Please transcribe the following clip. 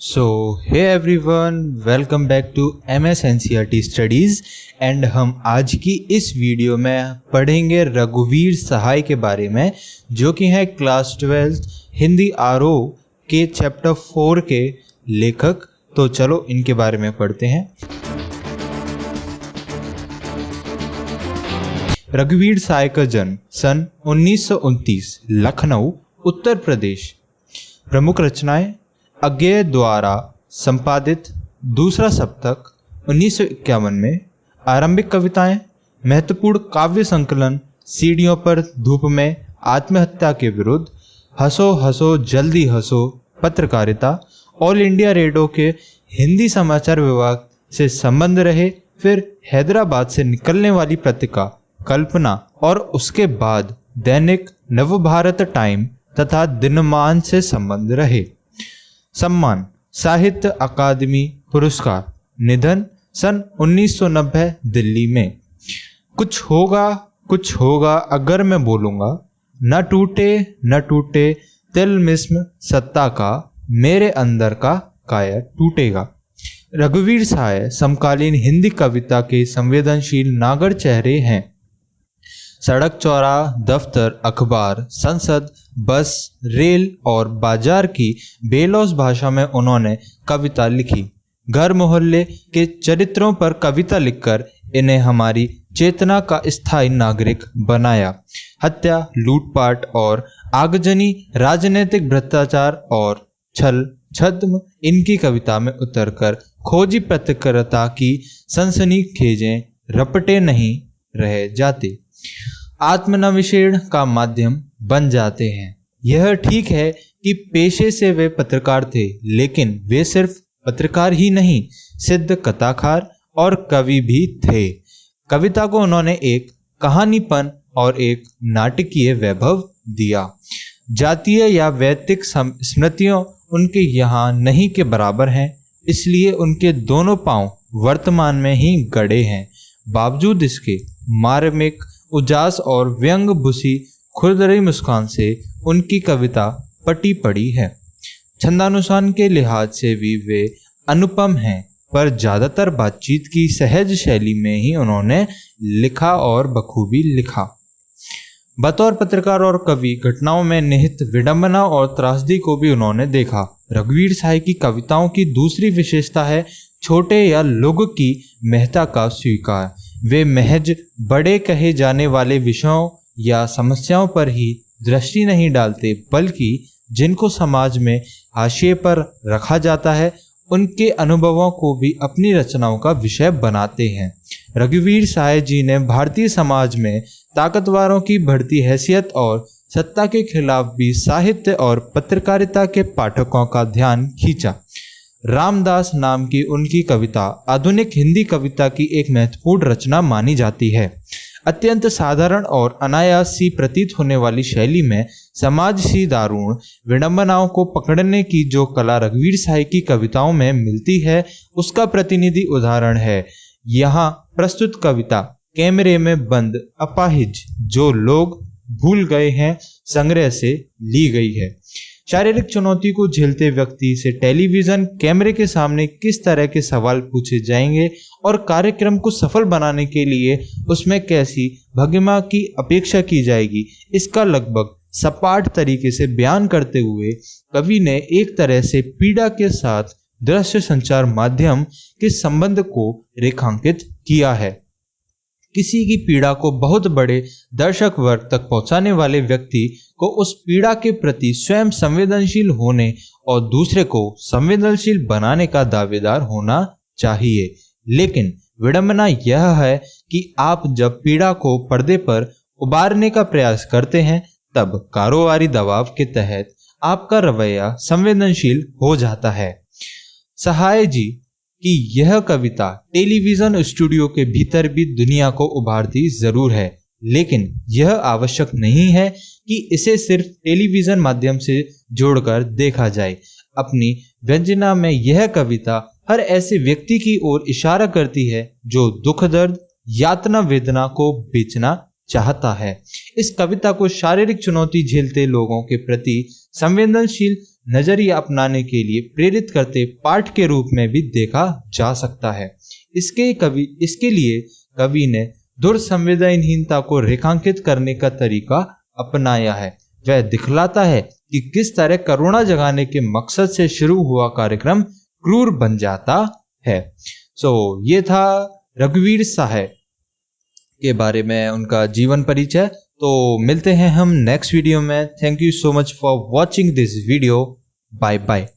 So hey everyone, welcome back to MS NCERT studies. And हम आज की इस वीडियो में पढ़ेंगे रघुवीर सहाय के बारे में, जो कि हैं क्लास 12 हिंदी RO के चैप्टर 4 के लेखक। तो चलो इनके बारे में पढ़ते हैं। रघुवीर सहाय का जन्म सन 1929 लखनऊ उत्तर प्रदेश। प्रमुख रचनाएं: अज्ञेय द्वारा संपादित दूसरा सप्तक 1951 में, आरंभिक कविताएं, महत्वपूर्ण काव्य संकलन सीढ़ियों पर धूप में, आत्महत्या के विरुद्ध, हंसो हंसो जल्दी हंसो, पत्रकारिता, ऑल इंडिया रेडियो के हिंदी समाचार विभाग से संबंध रहे, फिर हैदराबाद से निकलने वाली पत्रिका कल्पना और उसके बाद दैनिक नवभारत टाइम तथा दिनमान से संबंध रहे। सम्मान: साहित्य अकादमी पुरस्कार। निधन सन 1990 दिल्ली में। कुछ होगा अगर मैं बोलूँगा, न टूटे तिलमिस्म सत्ता का, मेरे अंदर का काया टूटेगा। रघुवीर सहाय समकालीन हिंदी कविता के संवेदनशील नागर चेहरे हैं। सड़क, चौराहा, दफ्तर, अखबार, संसद, बस, रेल और बाजार की बेलौस भाषा में उन्होंने कविता लिखी। घर मोहल्ले के चरित्रों पर कविता लिखकर इन्हें हमारी चेतना का स्थायी नागरिक बनाया। हत्या, लूटपाट और आगजनी, राजनीतिक भ्रष्टाचार और छल छद्म इनकी कविता में उतरकर खोजी पत्रकारिता की सनसनीखेजें रपटे नहीं रह जाते, आत्मनविशीर्ण का माध्यम बन जाते हैं। यह ठीक है कि पेशे से वे पत्रकार थे, लेकिन वे सिर्फ पत्रकार ही नहीं, सिद्ध कथाकार और कवि भी थे। कविता को उन्होंने एक कहानीपन और एक नाटकीय वैभव दिया। जातीय या वैयक्तिक स्मृतियों उनके यहाँ नहीं के बराबर हैं, इसलिए उनके दोनों पांव वर्तमान में ही गड़े हैं। बावजूद इसके मार्मिक उजास और व्यंग भुसी खुरदरी मुस्कान से उनकी कविता पटी पड़ी है। छंदानुसार के लिहाज से भी वे अनुपम हैं, पर ज़्यादातर बातचीत की सहज शैली में ही उन्होंने लिखा और बखूबी लिखा। बतौर पत्रकार और कवि घटनाओं में निहित विडंबना और त्रासदी को भी उन्होंने देखा। रघुवीर सहाय की कविताओं की दूसरी विशेषता है छोटे या लघु की महत्ता का स्वीकार। वे महज बड़े कहे जाने वाले विषयों या समस्याओं पर ही दृष्टि नहीं डालते, बल्कि जिनको समाज में हाशिए पर रखा जाता है, उनके अनुभवों को भी अपनी रचनाओं का विषय बनाते हैं। रघुवीर सहाय जी ने भारतीय समाज में ताकतवरों की बढ़ती हैसियत और सत्ता के खिलाफ भी साहित्य और पत्रकारिता के पाठकों का ध्यान खींचा। रामदास नाम की उनकी कविता आधुनिक हिंदी कविता की एक महत्वपूर्ण रचना मानी जाती है। अत्यंत साधारण और अनायास सी प्रतीत होने वाली शैली में समाज सी दारुण विडंबनाओं को पकड़ने की जो कला रघुवीर सहाय की कविताओं में मिलती है, उसका प्रतिनिधि उदाहरण है यहाँ प्रस्तुत कविता कैमरे में बंद अपाहिज जो लोग भूल गए हैं संग्रह से ली गई है। शारीरिक चुनौती को झेलते व्यक्ति से टेलीविजन कैमरे के सामने किस तरह के सवाल पूछे जाएंगे और कार्यक्रम को सफल बनाने के लिए उसमें कैसी भंगिमा की अपेक्षा की जाएगी, इसका लगभग सपाट तरीके से बयान करते हुए कवि ने एक तरह से पीड़ा के साथ दृश्य संचार माध्यम के संबंध को रेखांकित किया है। किसी की पीड़ा को बहुत बड़े दर्शक वर्ग तक पहुंचाने वाले व्यक्ति को उस पीड़ा के प्रति स्वयं संवेदनशील होने और दूसरे को संवेदनशील बनाने का दावेदार होना चाहिए। लेकिन विडंबना यह है कि आप जब पीड़ा को पर्दे पर उबारने का प्रयास करते हैं, तब कारोबारी दबाव के तहत आपका रवैया संवेदनशील हो जाता है। सहाय जी कि यह कविता टेलीविजन स्टूडियो के भीतर भी दुनिया को उभारती जरूर है, लेकिन यह आवश्यक नहीं है कि इसे सिर्फ टेलीविजन माध्यम से जोड़कर देखा जाए। अपनी व्यंजना में यह कविता हर ऐसे व्यक्ति की ओर इशारा करती है जो दुख दर्द यातना वेदना को बेचना चाहता है। इस कविता को शारीरिक चुनौती झेलते लोगों के प्रति संवेदनशील नजरिया अपनाने के लिए प्रेरित करते पाठ के रूप में भी देखा जा सकता है। इसके लिए कवि ने दुर्संवेदनहीनता को रेखांकित करने का तरीका अपनाया है। वह दिखलाता है कि किस तरह करुणा जगाने के मकसद से शुरू हुआ कार्यक्रम क्रूर बन जाता है। ये था रघुवीर सहाय के बारे में उनका जीवन परिचय। तो मिलते हैं हम नेक्स्ट वीडियो में। Thank you so much for watching this video. Bye bye.